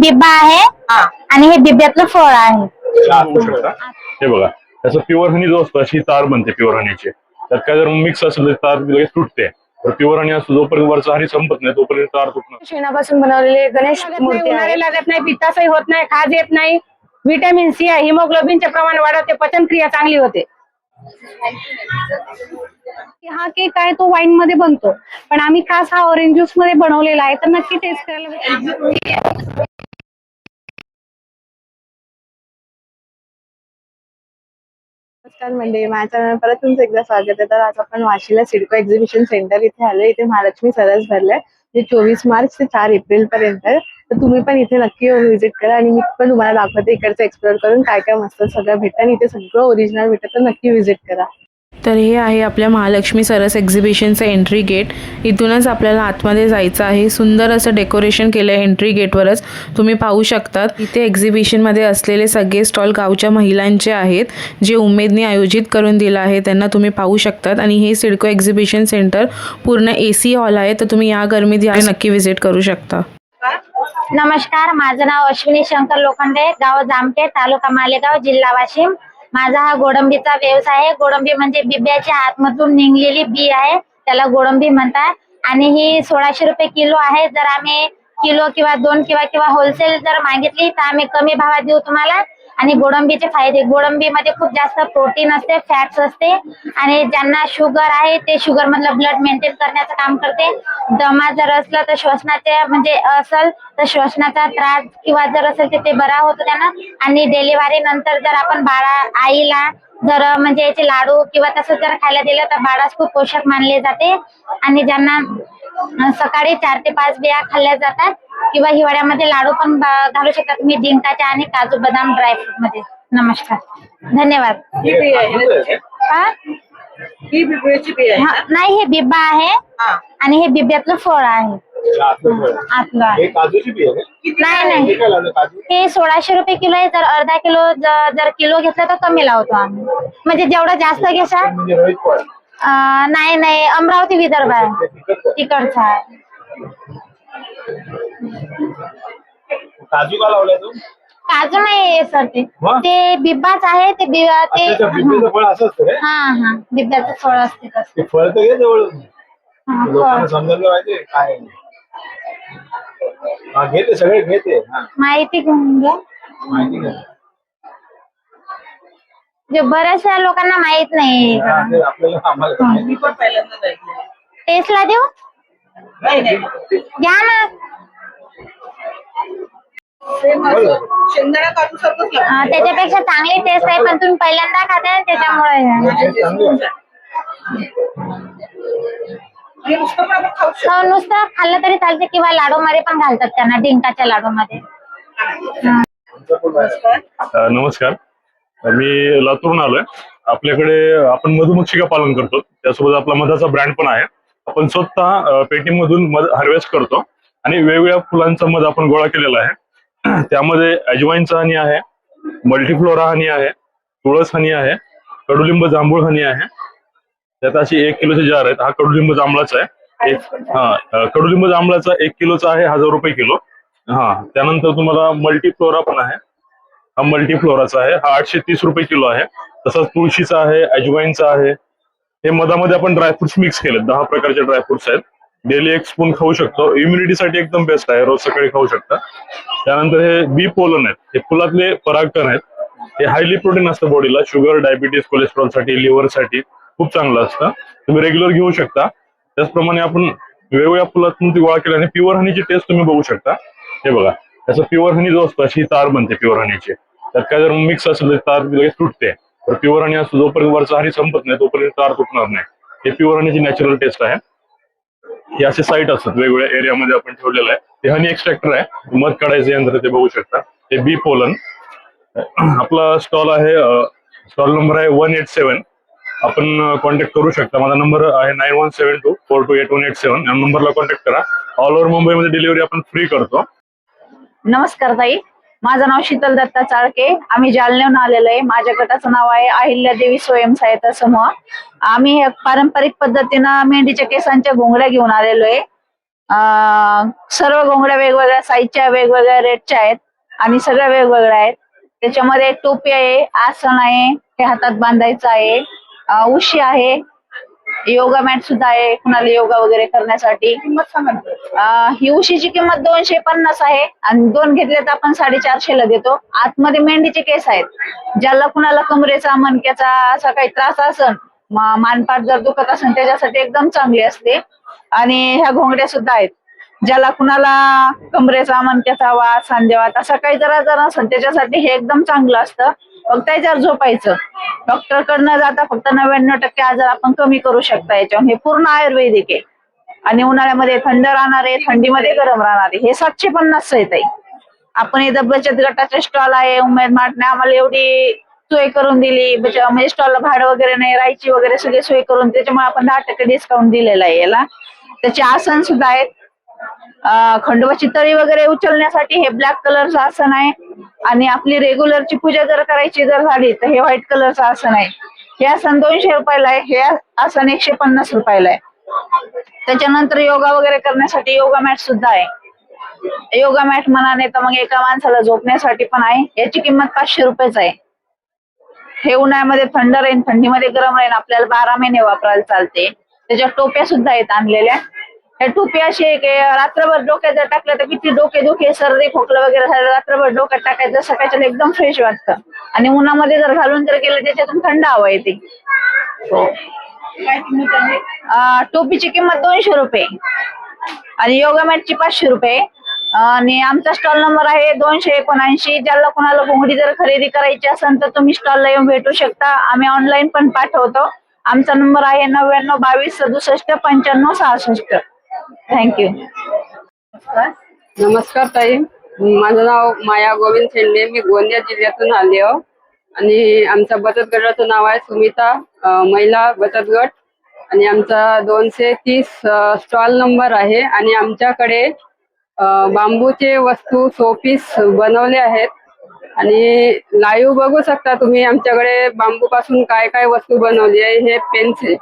बिब्बा आहे आणि हे बिब्यातलं फळ आहे. हे बघा, त्याचं प्युअर हनी जो असतो अशी तार बनते प्युअर हनीची. त्यात काय जर मिक्स असेल तर तार लगेच तुटते. तर प्युअर हनी असतो जोपर्यंत वरचा हनी संपत नाही तोपर्यंत तार तुटणार. शेणापासून बनवलेले गणेश मूर्ती आहे. लागत नाही, पित्तासही होत नाही, खाज येत नाही, व्हिटॅमिन सी आहे, हिमोग्लोबिनचे प्रमाण वाढवते, पचनक्रिया चांगली होते. हा केक आहे तो वाईन मध्ये बनतो, पण आम्ही खास हा ऑरेंज ज्यूस मध्ये बनवलेला आहे, तर नक्की टेस्ट करायला. नमस्कार मंडळी, माझ्या चॅनल परत तुमचं एकदा स्वागत आहे. तर आज आपण वाशीला सिडको एक्झिबिशन सेंटर इथे आलोय. इथे महालक्ष्मी सरस भरलाय, जे 24 मार्च ते 4 एप्रिल पर्यंत. तर तुम्ही पण इथे नक्की येऊन व्हिजिट करा आणि मी पण तुम्हाला दाखवते इकडचं एक्सप्लोर करून काय काय मस्त सगळं भेटतं आणि इथे सगळं ओरिजिनल भेटतं, तर नक्की व्हिजिट करा. तर हे आहे आपल्या महालक्ष्मी सरस एक्झिबिशनचं एंट्री गेट. इथूनच आपल्याला आतमध्ये जायचं आहे. सुंदर असं डेकोरेशन केलं आहे एंट्री गेटवरच, तुम्ही पाहू शकतात. इथे एक्झिबिशनमध्ये असलेले सगळे स्टॉल गावच्या महिलांचे आहेत, जे उमेदने आयोजित करून दिलं आहे, त्यांना तुम्ही पाहू शकतात. आणि हे सिडको एक्झिबिशन सेंटर पूर्ण AC हॉल आहे, तर तुम्ही या गरमीत नक्की व्हिजिट करू शकता. नमस्कार, माझं नाव अश्विनी शंकर लोखंडे, गाव जामखेड, तालुका मालेगाव, जिल्हा वाशिम. माझा हा गोडंबीचा व्यवसाय आहे. गोडंबी म्हणजे बिब्याच्या आतमधून निघलेली बी आहे, त्याला गोडंबी म्हणतात. आणि ही 1600 रुपये किलो आहे. जर आम्ही किलो किंवा 2 किंवा होलसेल जर मागितली तर आम्ही कमी भावात देऊ तुम्हाला. आणि गोडंबीचे फायदे, गोडंबीमध्ये खूप जास्त प्रोटीन असते, फॅट्स असते, आणि ज्यांना शुगर आहे ते शुगर मधलं ब्लड मेंटेन करण्याचं काम करते. दमा जर असलं तर श्वसनाचे म्हणजे असेल तर श्वसनाचा त्रास किंवा जर असेल तर ते बरा होतो त्यांना. आणि डिलिव्हरी नंतर जर आपण आईला जर म्हणजे याचे लाडू किंवा तसं जर खायला दिलं तर बाळास खूप पोषक मानले जाते. आणि ज्यांना सकाळी 4 ते 5 बिया खाल्ल्या जातात, किंवा हिवाळ्यामध्ये लाडू पण घालू शकतात तुम्ही डिंकाच्या आणि काजू बदाम ड्रायफ्रूट मध्ये. नमस्कार, धन्यवाद. नाही, हे बिब्बा आहे आणि हे बिब्यातलं फळ आहे. आतलं आहे. नाही, हे 1600 रुपये किलो आहे. जर अर्धा किलो जर किलो घेतलं तर कमी लावतो आम्ही, म्हणजे जेवढं जास्त घेसाल. नाही, अमरावती विदर्भ आहे, तिकडचा आहे. काजू का लावलाय तू? काजू नाही सर, ते बिब्बाच आहे. ते फळ असं असतं. हा, बिब्याचं फळ असते तसं. फळ तर घे जवळ, लोकांना समजायला पाहिजे काय. घेते सगळे घेते, माहिती घेऊन घ्या. माहिती घ्या. जे बऱ्याचशा लोकांना माहित नाही. टेस्टला देऊ घ्या ना. त्याच्यापेक्षा चांगली टेस्ट आहे, पण तुम्ही पहिल्यांदा खाते ना त्याच्यामुळे. नुसतं खाल्लं तरी चालते, किंवा लाडू मध्ये पण घालतात त्यांना, डिंकाच्या लाडू मध्ये. नमस्कार, मी लातूरून आलोय. आपल्याकडे आपण मधुमक्षिका पालन करतो, त्यासोबत आपला मधाचा ब्रँड पण आहे. आपण स्वतः पेटीमधून मध हार्वेस्ट करतो आणि वेगवेगळ्या फुलांचा मध आपण गोळा केलेला आहे. त्यामध्ये अजवाईनचा हनी आहे, मल्टीफ्लोरा हनी आहे, तुळस हनी आहे, कडुलिंब जांभूळ हनी आहे. त्यात अशी 1 किलोचे जार आहेत. हा कडुलिंब जांभळाचा आहे. कडुलिंब जांभळाचा 1 किलोचा आहे 1000 रुपये किलो. त्यानंतर तुम्हाला मल्टीफ्लोरा पण आहे, हा मल्टीफ्लोराचा आहे, हा 830 रुपये किलो आहे. तसंच तुळशीचा आहे, अजवाईनचा आहे. हे मधामध्ये आपण ड्रायफ्रुट्स मिक्स केले, 10 प्रकारचे ड्रायफ्रुट्स आहेत. डेली 1 स्पून खाऊ शकतो, इम्युनिटीसाठी एकदम बेस्ट आहे, रोज सकाळी खाऊ शकता. त्यानंतर हे बी पोलन आहेत, हे फुलातले परागकण आहेत. हे हायली प्रोटीन असतं बॉडीला, शुगर, डायबिटीज, कोलेस्ट्रॉल साठी, लिव्हर साठी खूप चांगलं असतं. तुम्ही रेग्युलर घेऊ शकता. त्याचप्रमाणे आपण वेगवेगळ्या फुलातून ती गोळा केल्याने प्युअर हनीची टेस्ट तुम्ही बघू शकता. हे बघा, त्याचं प्युअर हनी जो असतो अशी तार बनते प्युअर हनीची. त्यात काय जर मिक्स असेल तर तार लगेच तुटते. तर प्युअर हनी असतो जोपर्यंत वरचा हनी संपत नाही तोपर्यंत तार तुटणार नाही. हे प्युअर हनीची नॅचरल टेस्ट आहे. हे असे साईट असतात वेगवेगळ्या एरियामध्ये आपण ठेवलेलं आहे. हे हनी एक्स्ट्रॅक्टर आहे, मध काढायचं यंत्र ते बघू शकता. हे बी पोलन. आपला स्टॉल आहे, स्टॉल नंबर आहे 187. आपण कॉन्टॅक्ट करू शकता. माझा नंबर आहे 9172428187. या नंबरला कॉन्टॅक्ट करा. ऑल ओव्हर मुंबईमध्ये डिलिव्हरी आपण फ्री करतो. नमस्कार ताई, माझं नाव शीतल दत्ता चाळके. आम्ही जालन्याहून आलेलो आहे. माझ्या गटाचं नाव आहे अहिल्यादेवी स्वयंसहायता समूह. आम्ही पारंपरिक पद्धतीनं मेंढीच्या केसांच्या घोंगड्या घेऊन आलेलो आहे. सर्व घोंगड्या वेगवेगळ्या साईजच्या वेगवेगळ्या रेटच्या आहेत आणि सगळ्या वेगवेगळ्या आहेत. त्याच्यामध्ये टोपी आहे, आसन आहे, हे हातात बांधायचं आहे, उशी आहे, योगा मॅट सुद्धा आहे कुणाला योगा वगैरे करण्यासाठी. ही उशीची किंमत 250 आहे आणि 2 घेतले तर आपण 450 देतो. आतमध्ये मेंढीचे केस आहेत. ज्याला कुणाला कमरेचा मणक्याचा असा काही त्रास असेल, मानपाट जर दुखत असेल त्याच्यासाठी एकदम चांगली असते. आणि ह्या घोंगड्या सुद्धा आहेत. ज्याला कुणाला कमरेचा मणक्याचा वास सांधेवात असा काही जरा असेल त्याच्यासाठी हे एकदम चांगलं असतं. फक्त त्याच्यावर झोपायचं. डॉक्टर कडनं जाता फक्त 99% आजार आपण कमी करू शकता याच्यावर. हे पूर्ण आयुर्वेदिक आहे आणि उन्हाळ्यामध्ये थंड राहणार आहे, थंडीमध्ये गरम राहणार आहे. हे 750 आहे. आपण इथं बचत गटाचे स्टॉल आहे, उमेद मार्टने आम्हाला एवढी सोय करून दिली. म्हणजे स्टॉलला भाडं वगैरे नाही, राहायची वगैरे सगळी सोय करून, त्याच्यामुळे आपण 10% डिस्काउंट दिलेला आहे याला. त्याचे आसन सुद्धा आहेत. खंडोबाची तळी वगैरे उचलण्यासाठी हे ब्लॅक कलरचं आसन आहे आणि आपली रेग्युलरची पूजा जर करायची जर झाली तर हे व्हाईट कलरचं आसन आहे. हे आसन 200 रुपयाला आहे, हे आसन 150 रुपयाला आहे. त्याच्यानंतर योगा वगैरे करण्यासाठी योगा मॅट सुद्धा आहे. योगा मॅट म्हणाने तर मग एका माणसाला झोपण्यासाठी पण आहे. याची किंमत 500 रुपयेच आहे. हे उन्हाळ्यामध्ये थंड राहील, थंडीमध्ये गरम राहील, आपल्याला 12 महिने वापरायला चालते. त्याच्या टोप्या सुद्धा आहेत आणलेल्या. हे टोपी अशी आहे की रात्रभर डोक्यात जर टाकलं तर किती डोके दुखे, सर्दी खोकलं वगैरे झालं रात्रभर डोक्यात टाकायचं, सकाळच्या एकदम फ्रेश वाटतं. आणि उन्हामध्ये जर घालून जर गेलं त्याच्यातून थंड हवा येते. टोपीची किंमत 200 रुपये आणि योगा मॅटची 500 रुपये. आणि आमचा स्टॉल नंबर आहे 279. ज्याला कोणाला घोंगडी जर खरेदी करायची असेल तर तुम्ही स्टॉलला येऊन भेटू शकता. आम्ही ऑनलाईन पण पाठवतो. आमचा नंबर आहे 99 22 67 95 66. थँक्यू. नमस्कार ताई, माझं नाव माया गोविंद शेंडे. मी गोंदिया जिल्ह्यातून आले हो आणि आमच्या बचत गटाचं नाव आहे सुमिता महिला बचत गट आणि आमचा 230 स्टॉल नंबर आहे. आणि आमच्याकडे बांबूचे वस्तू शोपीस बनवले आहेत आणि लाईव्ह बघू शकता तुम्ही. आमच्याकडे बांबू पासून काय काय वस्तू बनवली आहे. हे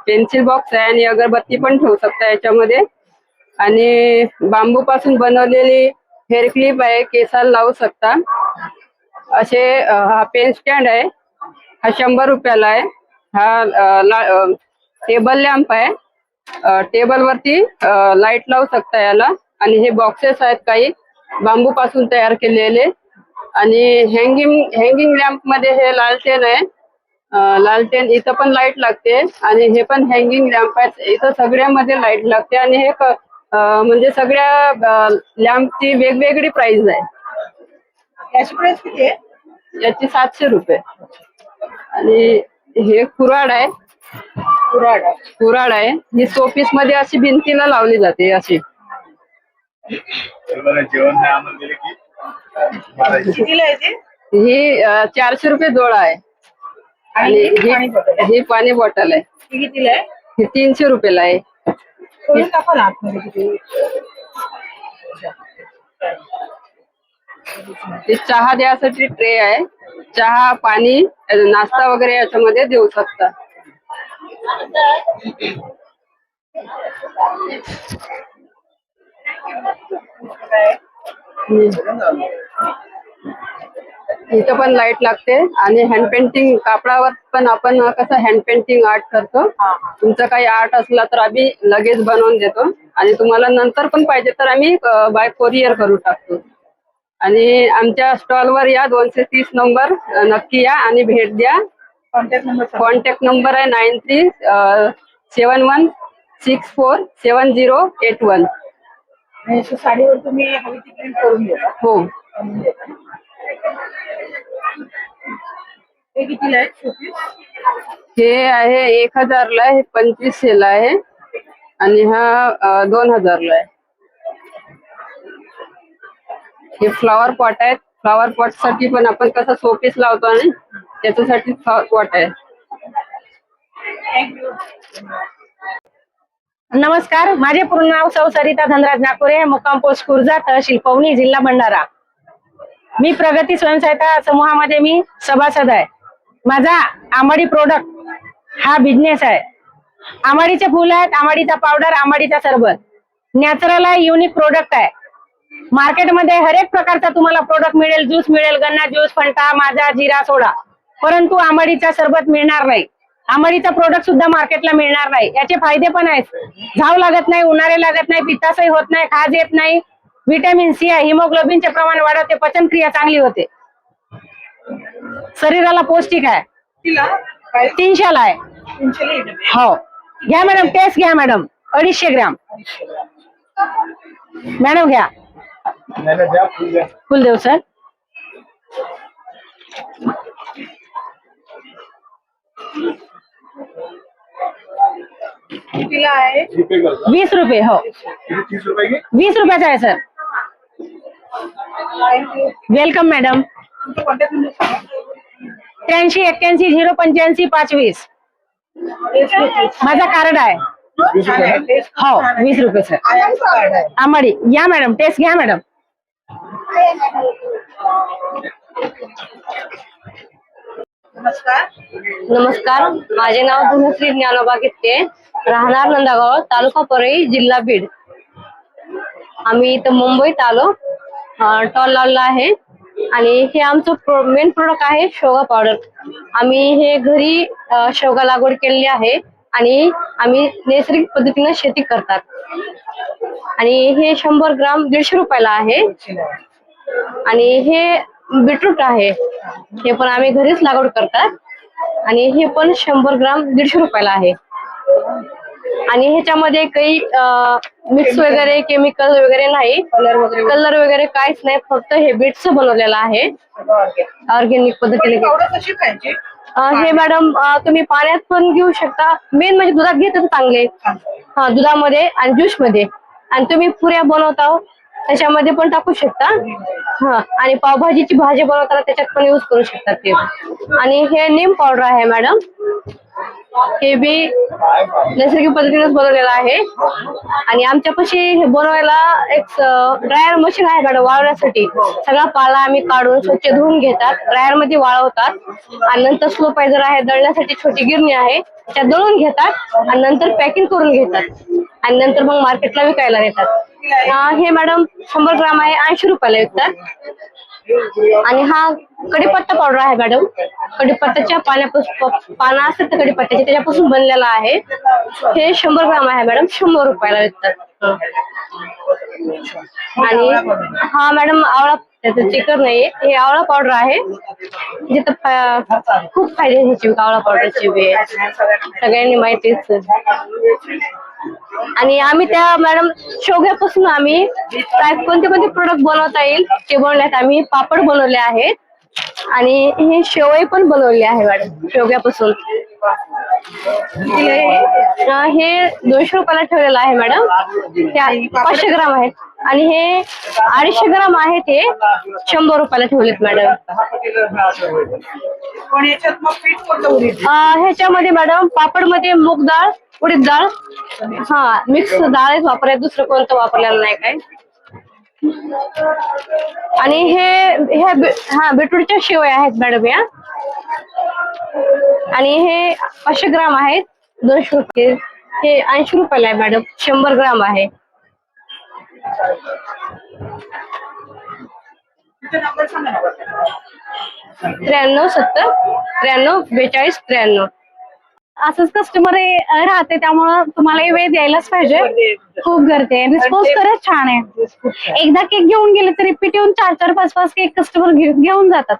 पेन्सिल बॉक्स आहे आणि अगरबत्ती पण ठेवू शकता याच्यामध्ये. आणि बांबू पासून बनवलेली हेअर क्लिप आहे, केसाला लावू शकता. असे हा पेन स्टँड आहे, हा 100 रुपयाला आहे. हा टेबल लॅम्प आहे, टेबल वरती लाईट लावू शकता याला. आणि हे बॉक्सेस आहेत काही बांबू पासून तयार केलेले. आणि हँगिंग लॅम्प मध्ये हे लालटेन आहे. लालटेन इथं पण लाईट लागते आणि हे पण हँगिंग लॅम्प आहेत. इथं सगळ्यामध्ये लाईट लागते आणि हे म्हणजे सगळ्या लॅम्पची वेगवेगळी प्राइस आहे. याची प्राइस किती आहे? याची 700 रुपये. आणि हे कुऱ्हाड आहे. कुऱ्हाड आहे. ही शोपीस मध्ये अशी भिंतीला लावली जाते अशी. ही 400 रुपये जोडा आहे. आणि ही पाणी बॉटल आहे. ही 300 रुपयाला आहे. चहा द्यासाठी ट्रे आहे. चहा पाणी नाश्ता वगैरे याच्यामध्ये देऊ शकता. इथं पण लाईट लागते. आणि हँड पेंटिंग कापडावर पण आपण कसं हँड पेंटिंग आर्ट करतो. तुमचं काही आर्ट असला तर आम्ही लगेच बनवून देतो आणि तुम्हाला नंतर पण पाहिजे तर आम्ही बाय कोरियर करू टाकतो. आणि आमच्या स्टॉलवर या 230 नंबर नक्की या आणि भेट द्या. कॉन्टॅक्ट नंबर आहे 9371647081. साडीवर तुम्ही हवी ती प्रिंट करून देता? हो. हे कितीला आहे शोपीस? हे आहे 1000ला, हे 2500ला आहे आणि हा 2000ला आहे. हे फ्लॉवर पॉट आहेत. फ्लॉवर पॉट साठी पण आपण कसं शोपीस लावतो आणि त्याच्यासाठी फ्लॉवर पॉट आहे. नमस्कार, माझे पूर्ण नाव सौ सरिता धनराज नाकोरे, मुक्काम पोस्ट कुर्जा, तहसील पवनी, जिल्हा भंडारा. मी प्रगती स्वयंसहायता समूहामध्ये मी सभासद आहे. माझा आंबाडी प्रोडक्ट हा बिझनेस आहे. आंबाडीचे फुल आहेत, आंबाडीचा पावडर, आंबाडीचा सरबत. नॅचरल आहे, युनिक प्रोडक्ट आहे. मार्केटमध्ये हर एक प्रकारचा तुम्हाला प्रोडक्ट मिळेल, ज्यूस मिळेल, गन्ना ज्यूस, फंटा, माझा, जिरा, सोडा, परंतु आंबाडीचा सरबत मिळणार नाही. आंबाडीचा प्रोडक्ट सुद्धा मार्केटला मिळणार नाही. याचे फायदे पण आहेत. झाव लागत नाही, उन्हाळे लागत नाही, पित्ताशय होत नाही, खाज येत नाही, व्हिटॅमिन सी आहे, हिमोग्लोबिनचे प्रमाण वाढवते, पचनक्रिया चांगली होते, शरीराला पौष्टिक आहे. 300ला आहे. हो घ्या मॅडम, टेस्ट घ्या मॅडम. 250 ग्राम मॅडम घ्या. फुल देऊ सर. तिला आहे 20 रुपये. हो 20 रुपयाचा आहे सर. Welcome madam. 83 81 085 520 माझा कार्ड आहे. हो 20 रुपये सर. आंबाडी या मॅडम, टेस्ट घ्या मॅडम. नमस्कार, माझे नाव धनश्री ज्ञानोबा गित्ते, राहणार नंदागाव, तालुका परळी, जिल्हा बीड. आम्ही इथं मुंबईत आलो, टॉल लावला आहे आणि हे आमचं मेन प्रोडक्ट आहे शेवगा पावडर. आम्ही हे घरी शेवगा लागवड केलेली आहे आणि आम्ही नैसर्गिक पद्धतीने शेती करतात. आणि हे 100 ग्राम 150 रुपयाला आहे. आणि हे बीटरूट आहे, हे पण आम्ही घरीच लागवड करतात आणि हे पण 100 ग्राम 150 रुपयाला आहे. आणि ह्याच्यामध्ये काही मिक्स वगैरे केमिकल वगैरे नाही, कलर वगैरे काहीच नाही, फक्त हे बीटचं बनवलेलं आहे ऑर्गॅनिक पद्धतीने. हे मॅडम तुम्ही पाण्यात पण घेऊ शकता, मेन म्हणजे दुधात घेतलं तर चांगले. हा दुधामध्ये आणि ज्यूस मध्ये. आणि तुम्ही पुऱ्या बनवता त्याच्यामध्ये पण टाकू शकता. हा आणि पावभाजीची भाजी बनवताना त्याच्यात पण यूज करू शकता ते. आणि हे नीम पावडर आहे मॅडम, हे बी नैसर्गिक पद्धतीनेच बनवलेलं आहे. आणि आमच्यापाशी हे बनवायला एक ड्रायर मशीन आहे मॅडम, वाळवण्यासाठी. सगळा पाला आम्ही काढून स्वच्छ धुवून घेतात, ड्रायर मध्ये वाळवतात आणि नंतर स्लोपायझर आहे, दळण्यासाठी छोटी गिरणी आहे, त्या दळून घेतात आणि नंतर पॅकिंग करून घेतात आणि नंतर मग मार्केटला विकायला नेतात. हे मॅडम 100 ग्राम आहे, 80 रुपयाला विकतात. आणि हा कढीपत्ता पावडर आहे मॅडम, कढीपत्त्याच्या पानं असतात तर कढीपत्त्याचे, त्याच्यापासून बनलेला आहे. हे 100 ग्राम आहे मॅडम, 100 रुपयाला विकतात. आणि हा मॅडम आवळा, त्याचं चिकर नाहीये, हे आवळा पावडर आहे. जिथं खूप फायदे ह्याची आवळा पावडरची बी सगळ्यांनी माहितीच. आणि आम्ही त्या मॅडम शेवग्यापासून आम्ही कोणते कोणते प्रोडक्ट बनवता येईल ते बनवण्यात आम्ही पापड बनवले आहेत. आणि हे शेवई पण बनवली आहे मॅडम शेवग्यापासून. हे 200 रुपयाला ठेवलेलं आहे मॅडम, त्या 500 ग्राम आहेत. आणि हे 250 ग्राम आहे, ते 100 रुपयाला ठेवलेत मॅडम. ह्याच्यामध्ये मॅडम पापड मध्ये मूग डाळ, उडीद डाळ, हा मिक्स डाळच वापरायचं, दुसरं कोणतं वापरलेलं नाही काय. आणि हे बीटरूटच्या शेवया आहेत मॅडम या. आणि हे 500 ग्राम आहेत, 200 रुपये. हे 80 रुपयाला आहे मॅडम, 100 ग्राम आहे. त्र्याण्णव 70 93 42 93. असंच कस्टमर राहते, त्यामुळं तुम्हाला वेळ द्यायलाच पाहिजे. खूप गर्दी आहे, रिस्पॉन्स खरंच छान आहे. एकदा केक घेऊन गेले तर रिपीट येऊन 4-4 5-5 केक कस्टमर घेऊन जातात.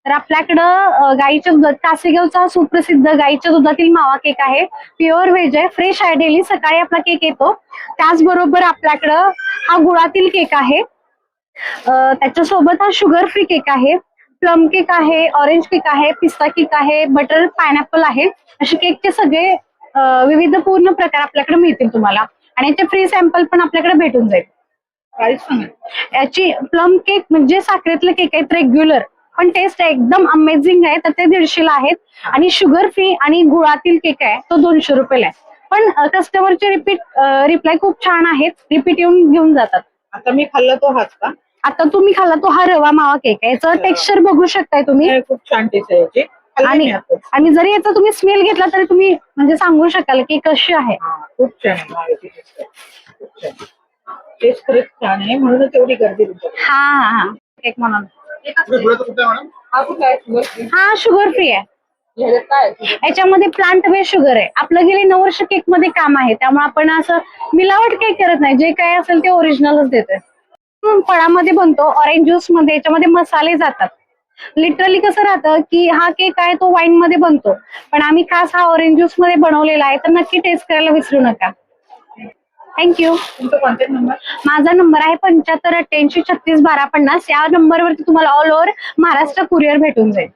तर आपल्याकडं गाईच्या दुधात कासेगावचा सुप्रसिद्ध गाईच्या दुधातील मावा केक आहे, प्युअर व्हेज आहे, फ्रेश आहे, डेली सकाळी आपला केक येतो. त्याचबरोबर आपल्याकडं हा गुळातील केक आहे, त्याच्यासोबत हा शुगर फ्री केक आहे, प्लम केक आहे, ऑरेंज केक आहे, पिस्ता केक आहे, बटर पायनॅपल आहे. असे केकचे सगळे विविध पूर्ण प्रकार आपल्याकडे मिळतील तुम्हाला. आणि याचे फ्री सॅम्पल पण आपल्याकडे भेटून जाईल. याची प्लम केक म्हणजे साखरेतलं केक आहेत रेग्युलर, पण टेस्ट एकदम अमेझिंग आहे, तर ते 150ला आहेत. आणि शुगर फ्री आणि गुळातील केक आहे तो 200 रुपयाला आहे. पण कस्टमरचे रिप्लाय खूप छान आहेत, रिपीट येऊन घेऊन जातात. आता मी खाल्ला तो हाच का? आता तुम्ही खाल्ला तो हा रवा मावा केक आहे, याचं टेक्स्चर बघू शकताय तुम्ही, खूप छान टेस्ट आहे याची. आणि आणि जरी याचा तुम्ही स्मेल घेतला तरी तुम्ही म्हणजे सांगू शकाल की कशी आहे. खूप छान आहे महायुती खूप छान. टेस्ट खरंच छान आहे म्हणूनच एवढी गर्दी तुमच्याकडे. हा केक म्हणून हा कुठला आहे? हा शुगर फ्री आहे. ह्याच्यात काय आहे? याच्यामध्ये प्लांट बेस्ड शुगर आहे. आपलं गेले 9 वर्ष केक मध्ये काम आहे, त्यामुळे आपण असं मिलावट केक करत नाही. जे काय असेल ते ओरिजिनलच देतोय. फळामध्ये बनतो, ऑरेंज ज्यूस मध्ये याच्यामध्ये मसाले जातात. लिटरली कसं राहतं की हा केक आहे तो वाईन मध्ये बनतो, पण आम्ही खास हा ऑरेंज ज्यूस मध्ये बनवलेला आहे, तर नक्की टेस्ट करायला विसरू नका. थँक्यू. तुमचा कॉन्टॅक्ट नंबर? माझा नंबर आहे 7588361250. या नंबरवरती तुम्हाला ऑल ओव्हर महाराष्ट्र कुरिअर भेटून जाईल.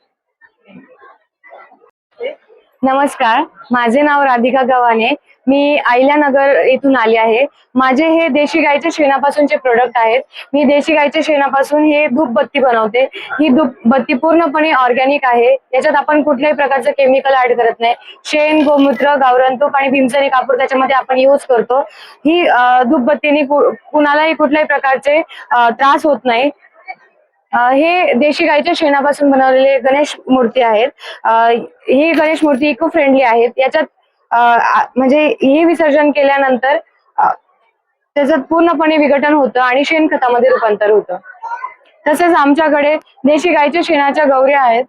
नमस्कार, माझे नाव राधिका गव्हाणे. मी अहिल्यानगर येथून आली आहे. माझे हे देशी गाईच्या शेणापासूनचे प्रोडक्ट आहेत. मी देशी गाईच्या शेणापासून हे धूपबत्ती बनवते. ही धूपबत्ती पूर्णपणे ऑर्गॅनिक आहे. याच्यात आपण कुठल्याही प्रकारचं केमिकल ऍड करत नाही. शेण, गोमूत्र, गावरान तूप आणि भीमसेनी कापूर त्याच्यामध्ये आपण यूज करतो. ही धूपबत्तीने कुणालाही कुठल्याही प्रकारचे त्रास होत नाही. हे देशी गाईच्या शेणापासून बनवलेले गणेश मूर्ती आहेत. ही गणेश मूर्ती इको फ्रेंडली आहेत. याच्यात म्हणजे ही विसर्जन केल्यानंतर त्याच्यात पूर्णपणे विघटन होतं आणि शेणखतामध्ये रूपांतर होतं. तसेच आमच्याकडे देशी गाईच्या शेणाच्या गौऱ्या आहेत.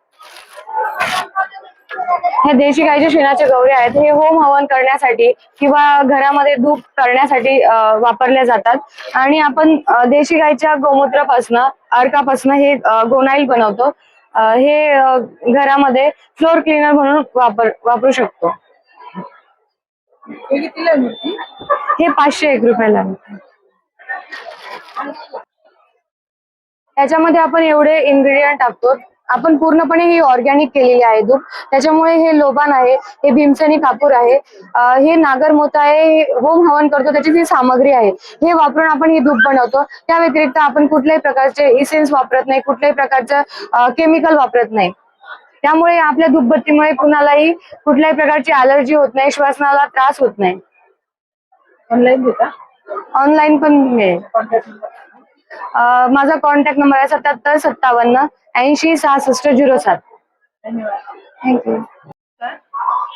ह्या देशी गाईच्या शेणाच्या गौऱ्या आहेत. हे होम हवन करण्यासाठी किंवा घरामध्ये धूप करण्यासाठी वापरल्या जातात. आणि आपण देशी गाईच्या गोमूत्रापासनं, अर्कापासनं हे गोनाईल बनवतो. हे घरामध्ये फ्लोर क्लीनर म्हणून वापरू शकतो. हे कितीला आहे मूर्ती? हे 501 रुपयाला आहे. त्याच्यामध्ये आपण एवढे इन्ग्रेडियंट टाकतो. आपण पूर्णपणे ही ऑर्गॅनिक केलेली आहे धूप. त्याच्यामुळे हे लोबान आहे, हे भीमसेनी कापूर आहे, हे नागरमोत आहे, हे होम हवन करतो त्याची जी सामग्री आहे हे वापरून आपण ही धूप बनवतो. त्या व्यतिरिक्त आपण कुठल्याही प्रकारचे इसेन्स वापरत नाही, कुठल्याही प्रकारचं केमिकल वापरत नाही. त्यामुळे आपल्या धूपबत्तीमुळे कुणालाही कुठल्याही प्रकारची अलर्जी होत नाही, श्वासनाला त्रास होत नाही. ऑनलाईन देता? ऑनलाईन पण मिळेल. Contact number? माझा कॉन्टॅक्ट नंबर आहे 7757 806607. धन्यवाद. थँक्यू.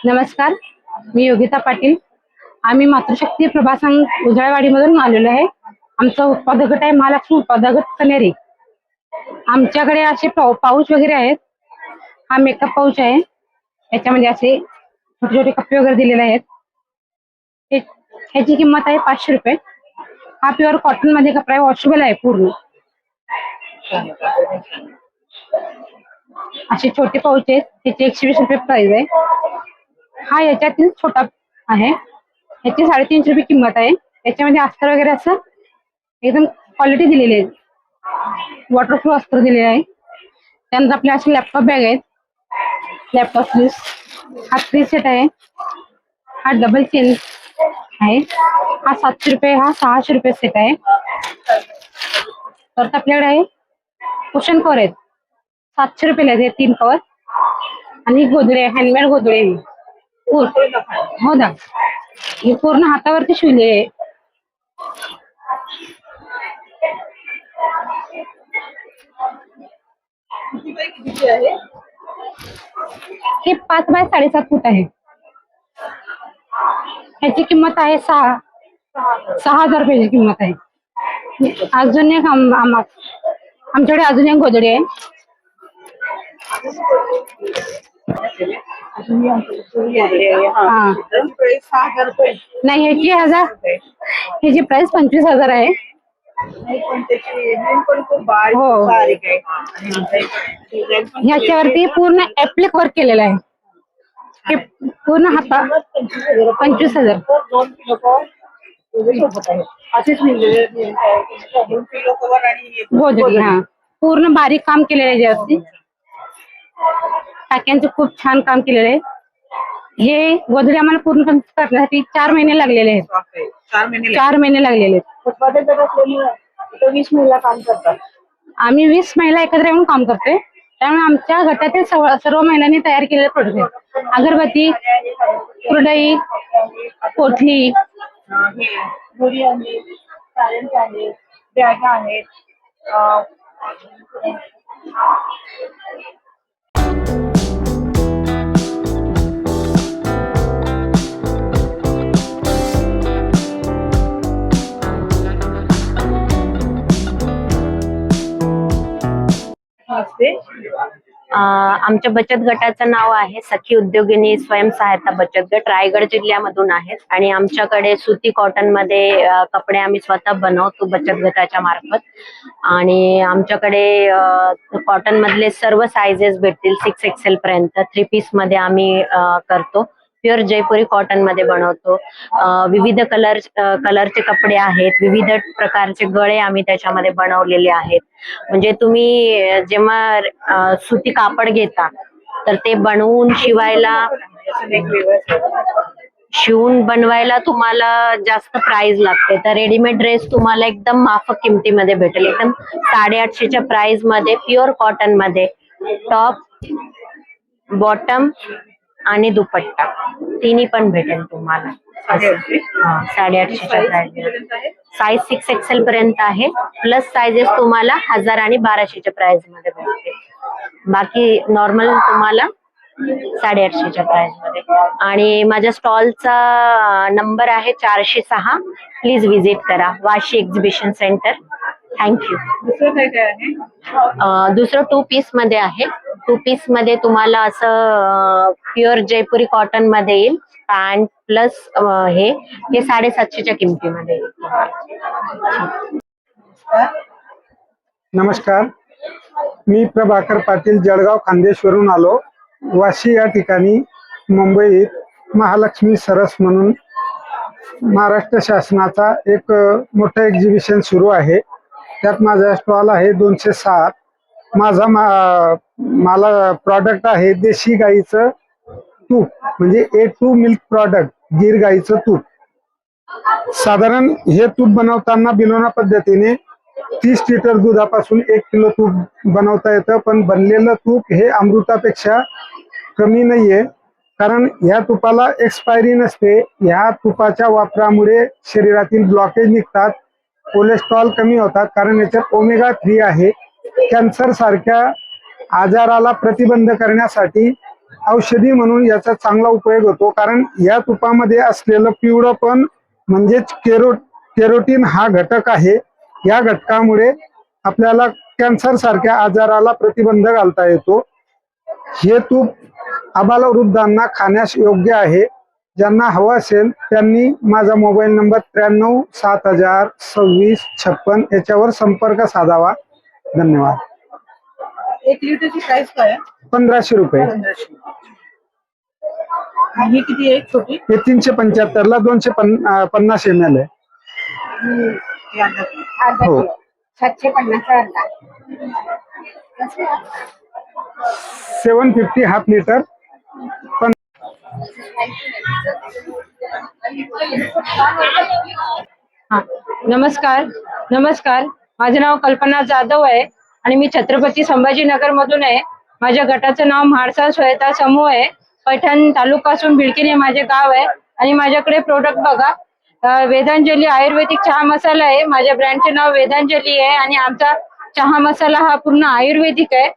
नमस्कार, मी योगिता पाटील. आम्ही मातृशक्ती प्रभासन उजळवाडीमधून आलेलो आहे. आमचा उत्पादक गट आहे महालक्ष्मी उत्पादक गट कनेरी. आमच्याकडे असे पाऊच वगैरे आहेत. हा मेकअप पाऊच आहे. याच्यामध्ये असे छोटे छोटे कप्पे वगैरे दिलेले आहेत. ह्याची किंमत आहे 500 रुपये. हा प्युअर कॉटन मध्ये कपडा आहे, वॉशेबल आहे पूर्ण. असे छोटे पाऊच आहेत, त्याची 120 रुपये प्राइस आहे. हा याच्यातील छोटा आहे, याची 350 रुपये किंमत आहे. याच्यामध्ये अस्तर वगैरे असं एकदम क्वालिटी दिलेली आहे, वॉटरप्रूफ अस्तर दिलेले आहे. त्यानंतर आपल्या असे लॅपटॉप बॅग आहेत, लॅपटॉप स्लीव्स. हा 3 सेट आहे. हा डबल चेन आहे. हा 700 रुपये, हा 600 रुपये सेट आहे. तर आपल्याकडे आहे कुशन कव्हर आहेत, 700 रुपये आहे 3 कव्हर. आणि गोदडे, हँडमेड गोदडे. हो ना, हे पूर्ण हातावरती शिवले आहे. किती आहे? हे 5 बाय 7.5 फूट आहे. ह्याची किंमत आहे 6,000 रुपयाची किंमत आहे. अजून एक आमच्याकडे अजून एक गोदडी आहे. हा, त्याची प्राइस 6,000 रुपये. नाही ह्याची प्राइस 25,000 आहे. नाही, पण त्याची डिझाईन पण खूप बारीक हो. बारीक आहे. आणि डिझाईन पण ह्याच्यावरती पूर्ण ऍप्लिक वर्क केलेलं आहे. हे पूर्ण हाता 25,000. 2 किलो कवर सोबत आहे. असेच मिळलेले 2 किलो कवर आणि गोदडी. हा, पूर्ण बारीक काम केलेलं आहे याच्यावरती. टाक्यांचं खूप छान काम केलेलं आहे. हे गोदडी आम्हाला पूर्ण करण्यासाठी 4 महिने लागलेले आहेत. 4 महिने 4 महिने लागलेले आहेत. उत्पादक गट असल्यामुळे इथं 20 महिला काम करतात. आम्ही 20 महिला एकत्र येऊन काम करतोय. त्यामुळे आमच्या गटातील सर्व महिलांनी तयार केलेले प्रोडक्ट आहेत. अगरबत्ती, कुरडई, पोटली, घडी आहे, साड्यांचे आहे, बॅगा आहेत. नमस्ते. आमच्या बचत गटाचं नाव आहे सखी उद्योगिनी स्वयंसहायता बचत गट, रायगड जिल्ह्यामधून आहे आणि आमच्याकडे सुती कॉटन मध्ये कपडे आम्ही स्वतः बनवतो बचत गटाच्या मार्फत. आणि आमच्याकडे कॉटन मधले सर्व सायझेस भेटतील 6 XL पर्यंत. 3 पीस मध्ये आम्ही करतो. प्युअर जयपुरी कॉटन मध्ये बनवतो. विविध कलरचे कपडे आहेत, विविध प्रकारचे गळे आम्ही त्याच्यामध्ये बनवलेले आहेत. म्हणजे तुम्ही जेव्हा सुती कापड घेता तर ते बनवून शिवून बनवायला तुम्हाला जास्त प्राइस लागते. तर रेडीमेड ड्रेस तुम्हाला एकदम माफक किमतीमध्ये भेटेल. एकदम 850च्या प्राइस मध्ये प्युअर कॉटन मध्ये टॉप, बॉटम आणि दुपट्टा तिन्ही पण भेटेल तुम्हाला. 850च्या प्राइस. साईज 6 XL पर्यंत आहे. प्लस साइजेस तुम्हाला 1000 आणि 1200च्या प्राइस मध्ये भेटते. बाकी नॉर्मल तुम्हाला 850च्या प्राइस मध्ये. आणि माझ्या स्टॉलचा नंबर आहे 406. प्लीज व्हिजिट करा, वाशी एक्झिबिशन सेंटर. थँक्यू. दुसरं काय काय आहे? दुसरं 2 पीस मध्ये आहे. 2 पीस मध्ये तुम्हाला असं प्युअर जयपुरी कॉटन मध्ये येईल. पॅन्ट प्लस हे 750च्या किमतीमध्ये येईल. नमस्कार, मी प्रभाकर पाटील जळगाव खानदेशवरून आलो. वाशी या ठिकाणी मुंबईत महालक्ष्मी सरस म्हणून महाराष्ट्र शासनाचा एक मोठं एक्झिबिशन सुरू आहे. त्यात माझा स्टॉल आहे 207. मला प्रॉडक्ट आहे देशी गाईचं तूप, म्हणजे A2 मिल्क प्रॉडक्ट, गीर गाईचं तूप. साधारण हे तूप बनवताना बिलोना पद्धतीने 30 लिटर दुधापासून 1 किलो तूप बनवता येतं. पण बनलेलं तूप हे अमृतापेक्षा कमी नाहीये, कारण ह्या तुपाला एक्सपायरी नसते. ह्या तुपाच्या वापरामुळे शरीरातील ब्लॉकेज निघतात, कोलेस्ट्रॉल कमी होतात, कारण याच्यात ओमेगा 3 आहे. कॅन्सर सारख्या आजाराला प्रतिबंध करण्यासाठी औषधी म्हणून याचा चांगला उपयोग होतो. कारण या तुपामध्ये असलेलं पिवळं पण म्हणजेच केरोटीन हा घटक आहे. या घटकामुळे आपल्याला कॅन्सर सारख्या आजाराला प्रतिबंध घालता येतो. हे तूप आबालवृद्धांना खाण्यास योग्य आहे. ज्यांना हवं असेल त्यांनी माझा मोबाईल नंबर 93 7000 26 56 याच्यावर संपर्क साधावा. धन्यवाद. 1 लिटरची प्राइस काय आहे? 1500 रुपये. 1500. आणि ही किती आहे छोटी? हे 375 ला 250 ml आहे. हे अर्धा किलो. हो. 750 750 हाफ लिटर. नमस्कार. माझे नाव कल्पना जाधव आहे आणि मी छत्रपती संभाजीनगर मधून आहे. माझ्या गटाचं नाव म्हाळसा सहायता समूह आहे. पैठण तालुकासून बिडकीने माझे गाव आहे. आणि माझ्याकडे प्रोडक्ट बघा, वेदांजली आयुर्वेदिक चहा मसाला आहे. माझ्या ब्रँडचे नाव वेदांजली आहे आणि आमचा चहा मसाला हा पूर्ण आयुर्वेदिक आहे.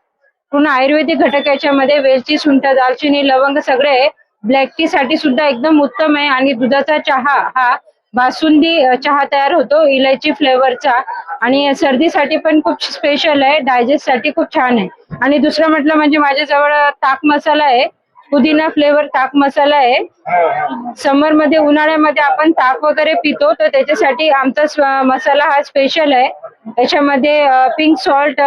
पूर्ण आयुर्वेदिक घटक याच्यामध्ये वेलची, सुंठ, दालचिनी, लवंग सगळे आहे. ब्लॅक टी साठी सुद्धा एकदम उत्तम आहे. आणि दुधाचा चहा हा बासुंदी चहा तयार होतो इलायची फ्लेवरचा. आणि सर्दीसाठी पण खूप स्पेशल आहे, डायजेस्ट साठी खूप छान आहे. आणि दुसरं म्हटलं म्हणजे माझ्याजवळ ताक मसाला आहे, पुदिना फ्लेवर ताक मसाला आहे. समर मध्ये, उन्हाळ्यामध्ये आपण ताक वगैरे पितो, तर त्याच्यासाठी आमचा मसाला हा स्पेशल आहे. याच्यामध्ये पिंक सॉल्ट,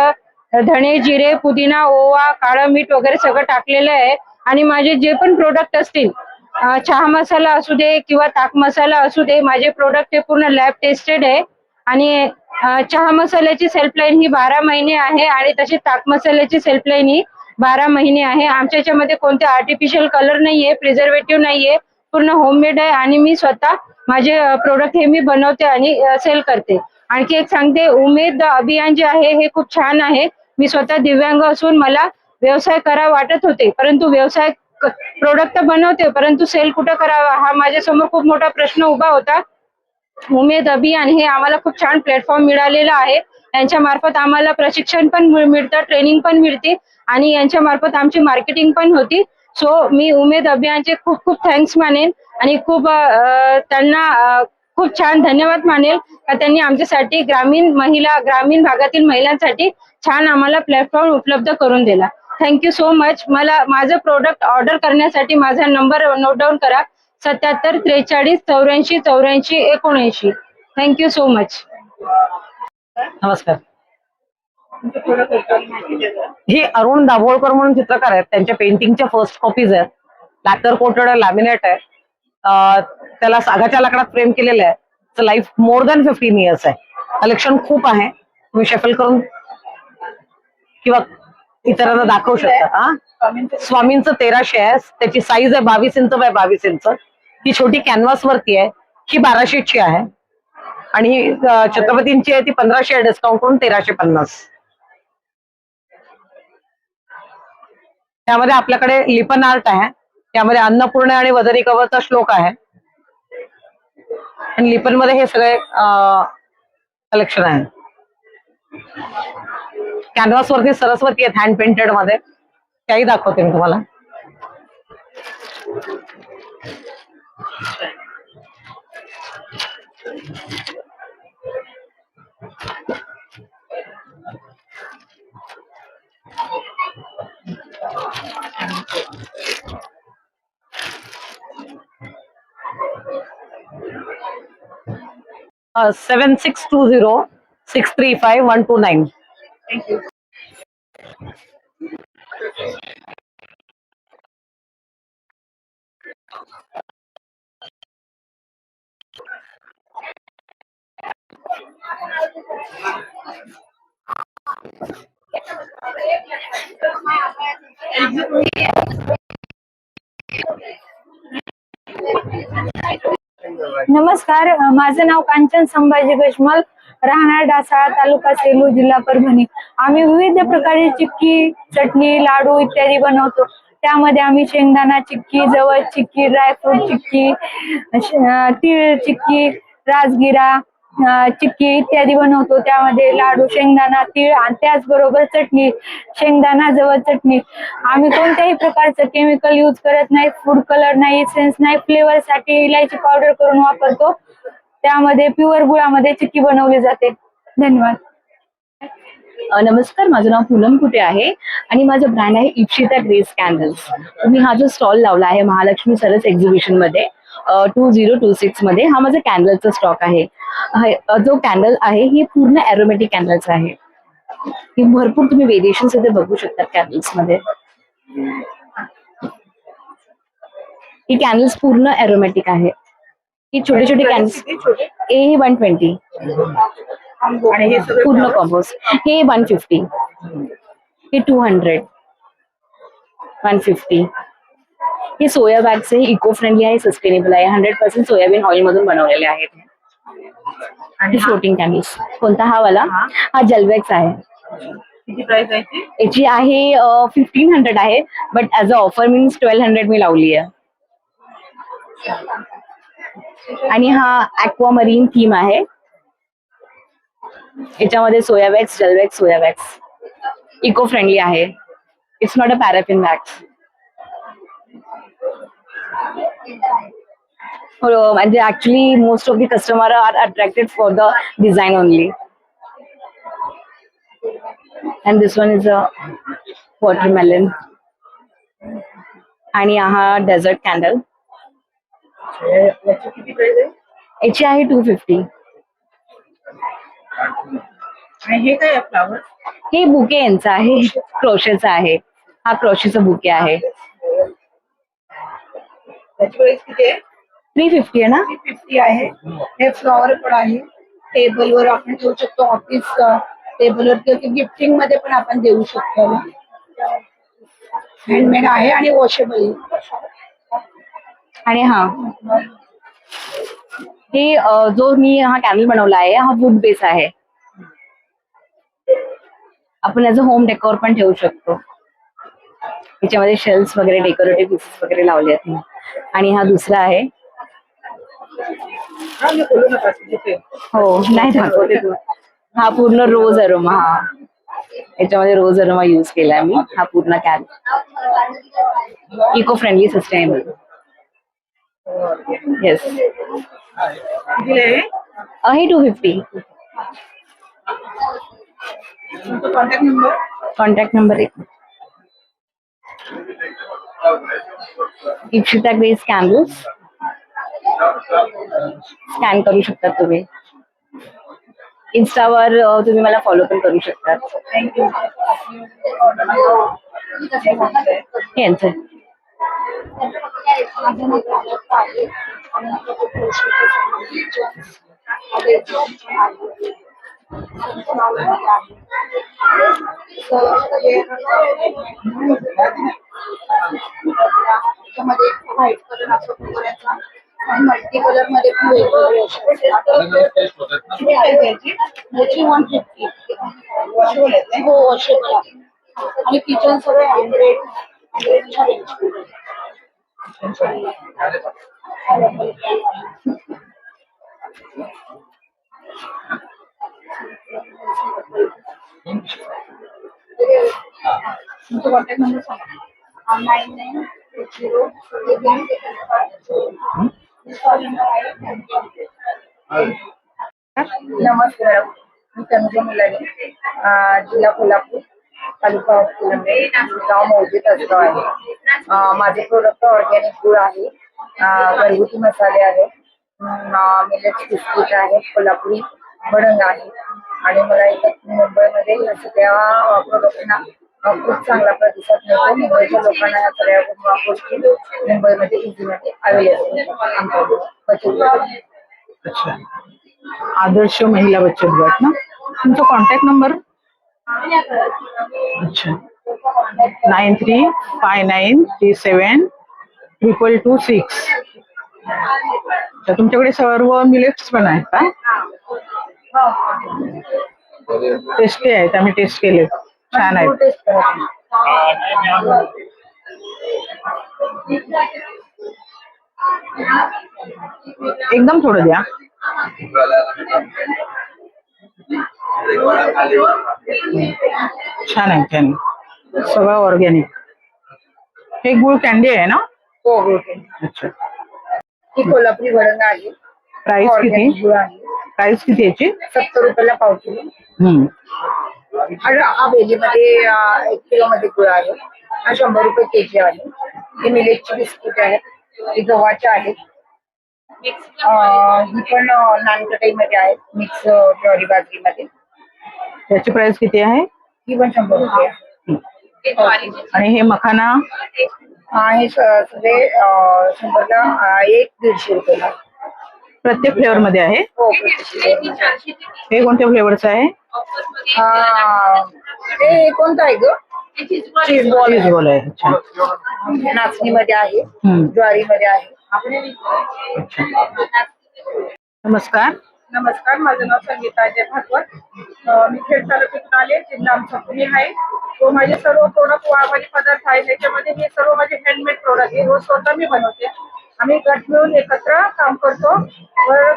धणे, जिरे, पुदिना, ओवा, काळं मीठ वगैरे सगळं टाकलेलं आहे. आणि माझे जे पण प्रोडक्ट असतील, चहा मसाला असू दे किंवा ताक मसाला असू दे, माझे प्रोडक्ट हे पूर्ण लॅब टेस्टेड आहे. आणि चहा मसाल्याची सेल्फलाईन ही 12 महिने आहे आणि तशी ताक मसाल्याची सेल्फलाईन ही 12 महिने आहे. आमच्या याच्यामध्ये कोणते आर्टिफिशियल कलर नाहीये, प्रिझर्वेटिव्ह नाहीये, पूर्ण होममेड आहे. आणि मी स्वतः माझे प्रोडक्ट हे मी बनवते आणि सेल करते. आणखी एक सांगते, उमेद अभियान जे आहे हे खूप छान आहे. मी स्वतः दिव्यांग असून मला व्यवसाय करावा वाटत होते, परंतु व्यवसाय प्रोडक्ट तर बनवते, परंतु सेल कुठं करावा हा माझ्यासमोर खूप मोठा प्रश्न उभा होता. उमेद अभियान हे आम्हाला खूप छान प्लॅटफॉर्म मिळालेला आहे. यांच्या मार्फत आम्हाला प्रशिक्षण पण मिळतं, ट्रेनिंग पण मिळते आणि यांच्या मार्फत आमची मार्केटिंग पण होती. सो मी उमेद अभियानचे खूप खूप थँक्स मानेन आणि खूप त्यांना खूप छान धन्यवाद मानेल का त्यांनी आमच्यासाठी ग्रामीण भागातील महिलांसाठी छान आम्हाला प्लॅटफॉर्म उपलब्ध करून दिला. Thank you so much. मला माझं प्रोडक्ट ऑर्डर करण्यासाठी माझा नंबर नोट डाऊन करा, 77 43 84 84 79. Thank you so much. नमस्कार. हे अरुण दाभोळकर म्हणून चित्रकार आहेत. त्यांच्या पेंटिंगच्या फर्स्ट कॉपीज आहेत. लॅकर कोटेड लॅमिनेट आहे. त्याला सागाच्या लाकडात फ्रेम केलेलं आहे. लाईफ मोर दॅन 15 इयर्स आहे. कलेक्शन खूप आहे. तुम्ही शफल करून किंवा इतरांना दाखवू शकता. स्वामींचं 1300 आहे. त्याची साईज आहे 22 इंच बाय 22 इंच. ही छोटी कॅनव्हास वरती आहे. ही 1200ची आहे आणि ही छत्रपतींची आहे ती 1500 डिस्काउंट करून 1350. त्यामध्ये आपल्याकडे लिपन आर्ट आहे. त्यामध्ये अन्नपूर्ण आणि वदनी कवचा श्लोक आहे आणि लिपन मध्ये हे सगळे कलेक्शन आहे. कॅनव्हास वरती सरस्वती आहेत हँड पेंटेड मध्ये, त्याही दाखवते मी तुम्हाला. Uh, 7620 635 129. Thank you. नमस्कार, माझं नाव कांचन संभाजी गजमल, राहणार डासाळा, तालुका सेलू, जिल्हा परभणी. आम्ही विविध प्रकारची चिक्की, चटणी, लाडू इत्यादी बनवतो. त्यामध्ये आम्ही शेंगदाणा चिक्की, जवळ चिक्की, ड्रायफ्रूट चिक्की, तीळ चिक्की, राजगिरा चिक्की इत्यादी बनवतो. त्यामध्ये लाडू, शेंगदाणा, तीळ आणि त्याचबरोबर चटणी, शेंगदाणा जवळ चटणी. आम्ही कोणत्याही प्रकारचं केमिकल यूज करत नाही, फूड कलर नाही, सेन्स नाही. फ्लेवर साठी इलायची पावडर करून वापरतो. त्यामध्ये प्युअर गुळामध्ये चिक्की बनवली जाते. धन्यवाद. नमस्कार, माझं नाव पूनम कुटे आहे आणि माझं ब्रँड आहे इप्शिता ग्रेस कॅन्डल्स. तुम्ही हा जो स्टॉल लावला आहे महालक्ष्मी सरस एक्झिबिशन मध्ये 2026 मध्ये, हा माझा कॅन्डलचा स्टॉक आहे. जो कॅन्डल आहे ही पूर्ण एरोमॅटिक कॅन्डल्स आहे. ही भरपूर तुम्ही व्हेरिएशन्स इथे बघू शकता कॅन्डल्स मध्ये. ही कॅन्डल्स पूर्ण एरोमॅटिक आहे. ही छोटे छोटे कॅन्डल्स हे 120 पूर्ण कॉम्पोज. हे 150, हे 200, 150. हे सोया बॅग्स आहे, इको फ्रेंडली आहे, सस्टेनेबल आहे, 100% सोयाबीन ऑइल मधून बनवलेले आहेत. आणि फ्लोटिंग कॅन्डल्स. कोणता हा वाला? हा जलबॅग्स आहे. किती प्राइस आहे याची आहे 1500 आहे, but as a offer means 1200 मी लावली आहे. आणि हा ऍक्वा मरीन थीम आहे. याच्यामध्ये soya wax, gel wax, soya wax. Eco friendly आहे. It's not a paraffin wax. म्हणजे actually most of the customer are attracted for the design only. And this one is a watermelon. आणि हा dessert candle. किती price आहे? याची आहे 250. आणि हे काय आहे फ्लावर? हे बुके यांचं आहे, क्रोशेचा आहे. हा क्रोशेचा बुके आहे. त्याची प्राइस किती आहे? 350 आहे ना? 350 आहे. हे फ्लॉवर पण आहे. टेबलवर आपण ठेवू शकतो, ऑफिस टेबलवर किंवा गिफ्टिंग मध्ये पण आपण देऊ शकतो. हँडमेड आहे आणि वॉशेबल. आणि हा हे जो मी हा कॅन्डल बनवला आहे हा वूड बेस आहे. आपण ऍज अ होम डेकोर पण ठेवू शकतो. याच्यामध्ये शेल्स वगैरे, डेकोरेटिव्ह पीसेस वगैरे लावले आहेत. आणि हा दुसरा आहे. हो, नाही दाखवते. हा पूर्ण रोज अरोमा. हा याच्यामध्ये रोज अरोमा यूज केलाय मी. हा पूर्ण candle eco friendly, sustainable. Yes. हे हे 250. तुमचा contact number. Contact number Ipshita Grace candles. Scan करू शकता तुम्ही. इन्स्टावर तुम्ही मला फॉलो पण करू शकता. यांचं त्याच्यामध्ये व्हाईट कलर असतो करायचा. मल्टी कलर मध्ये पण वेगवेगळे याची 150 वॉशेबल आहे. हो वॉशेबल आहे. आणि किचन सगळे 100च्या रेंज. तुमचा कॉन्टॅक्ट नंबर सांगा. 9980. नमस्कार, मी तनुजा मुलानी, जिल्हा कोल्हापूर, तालुका फुलंब्री, गाव मौजे तासगाव आहे. माझे प्रोडक्ट ऑर्गॅनिक गुळ आहे, घरगुती मसाले आहेत, मिलेट्स बिस्किट आहे, कोल्हापुरी भडंग आहे. आणि मला इथं मुंबईमध्ये या सगळ्या प्रोडक्टना खूप चांगला प्रतिसाद मिळतो. मुंबईच्या लोकांना या सगळ्या गोष्टी मुंबईमध्ये इझीमध्ये अवेलेबल आमच्या. अच्छा, आदर्श महिला बचत गट ना. तुमचा कॉन्टॅक्ट नंबर. अच्छा, 9359372226. तर तुमच्याकडे सर्व मिलेट्स पण आहेत का? टेस्टी आहेत, आम्ही टेस्ट केले, छान आहेत. एकदम थोडं द्या. छान आहे, छान, सगळं ऑर्गॅनिक. हे गुळ कॅन्डी आहे ना? हो गुळ कॅन्डी. अच्छा, ही कोल्हापुरी भडंग आहे. प्राइस किती? गुळ आहे. प्राइस किती याची? 70 रुपयाला पाव किलो. हा वेलीमध्ये 1 किलो मध्ये गुळ आहे. हा 100 रुपये केजी आहे. हे मिलेटची बिस्किट आहेत, हे गव्हाचे आहेत. ही पण नानकटाई मध्ये आहेत, मिक्स ज्वारी बाजरीमध्ये. याची प्राइस किती आहे? ही पण 100 रुपये आहे. आणि हे मखाना? हे सगळे 100ला 1-150 रुपयाला. प्रत्येक फ्लेवर मध्ये आहे? हो. हे कोणत्या फ्लेवरचं आहे? हे कोणतं आहे ग? चीज बॉल आहे. अच्छा, नाचणीमध्ये आहे, ज्वारीमध्ये आहे. नमस्कार. नमस्कार, माझं नाव संगीता अजय भागवत. मी खेड तालुक्यातून आले, जिल्हा आमचा पुणे आहे. तो माझे सर्व प्रोडक्ट माझे पदार्थ आहे त्याच्यामध्ये हे सर्व माझे हँडमेड प्रोडक्ट आहे. रोज स्वतः मी बनवते. आम्ही गट मिळून एकत्र काम करतो.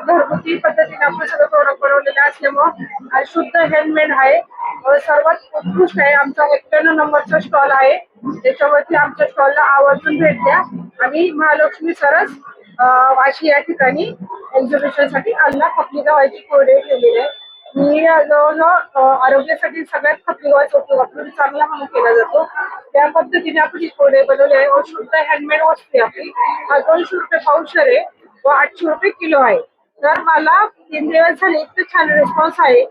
घरगुती पद्धतीने आपण सगळं प्रोडक्ट बनवलेले असल्यामुळं शुद्ध हँडमेड आहे. सर्वात उत्कृष्ट आहे. आमचा 91 नंबरचा स्टॉल आहे. त्याच्यावरती आमच्या स्टॉलला आवर्जून भेट द्या. आम्ही महालक्ष्मी सरस वाशी या ठिकाणी एक्झिबिशन साठी अल्ला खपली गव्हाची कोरडे केलेले आहे. मी जवळजवळ आरोग्यासाठी सगळ्यात खपली गव्हाचा उपयोग आपल्याला चांगला म्हणून केला जातो. त्या पद्धतीने आपण ही कोरडे बनवले आहे. शुद्ध हँडमेड वस्तू आहे आपली. 200 रुपये पावशेर आहे व 800 रुपये किलो आहे. तर मला 3 दिवस झाले इतकं छान रिस्पॉन्स आहे,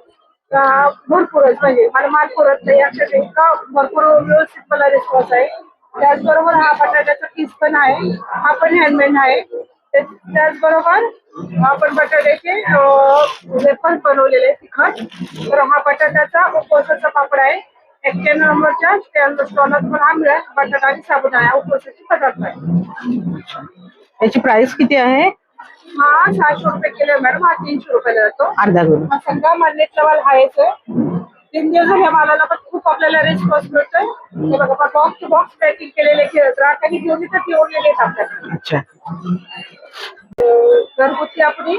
भरपूरच. म्हणजे मला माल पुरत नाही अक्षरशः इतका भरपूर व्यवस्थित मला रिस्पॉन्स आहे. त्याचबरोबर हा बटाट्याचा पीस पण आहे, हा पण हँडमेड आहे. त्याचबरोबर आपण बटाट्याचे वेफर बनवलेले आहे तिखट. तर हा बटाट्याचा उपवासाचा पापड आहे. 91 नंबरच्या स्टॉलात पण हा मिळेल. बटाटा आणि साबुदाणा उपवासाचे पदार्थ आहे. याची प्राइस किती आहे? हा 600 रुपये किलो मॅडम. हा 300 रुपयाला जातो. अर्धा किलो. हा सगळा मान्यता माल आहेच. 3 दिवस झाले मालाला पण खूप आपल्याला रिस्पॉन्स मिळतोय. हे बघा, बॉक्स टू बॉक्स पॅकिंग केलेले ग्राहकांनी घेऊन येतात, ठेवलेले आहेत आपल्याकडे. अच्छा, घरगुती आपण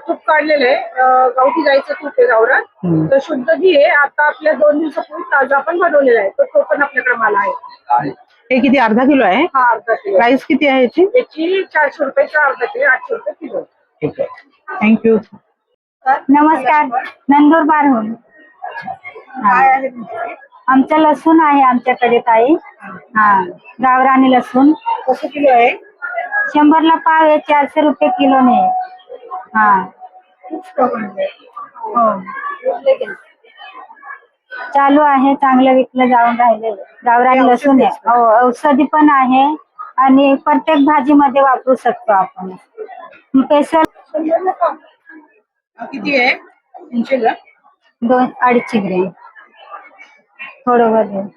तूप काढलेलं आहे, गावठी गाईचं तूप आहे गावरान. तर शुद्ध घी आहे. आता आपल्या 2 दिवसापूर्वी ताजा पण बनवलेला आहे. तर तो पण आपल्याकडे माल आहे. हे किती? अर्धा किलो आहे? हा अर्धा किलो. प्राइस किती आहे याची? याची 400 रुपयाचा अर्धा किलो, 800 रुपये किलो. ठीक आहे, थँक्यू. नमस्कार, नंदुरबारहून. काय आहे तुमच्याकडे? आमचं लसूण आहे आमच्याकडे ताई. हा, गावरानी लसूण कसं किलो आहे? 100ला पाव आहे, 400 रुपये किलोने. हा खूप स्टॉक आणलाय. हो, चालू आहे, चांगलं विकलं जाऊन राहिले. गावरानी लसूण आहे. हो, औषधी पण आहे आणि प्रत्येक भाजीमध्ये वापरू शकतो आपण. स्पेशल 100ला पाव. किती आहे? 300 ला? 2-2.5 ग्रॅम थोडं वजन.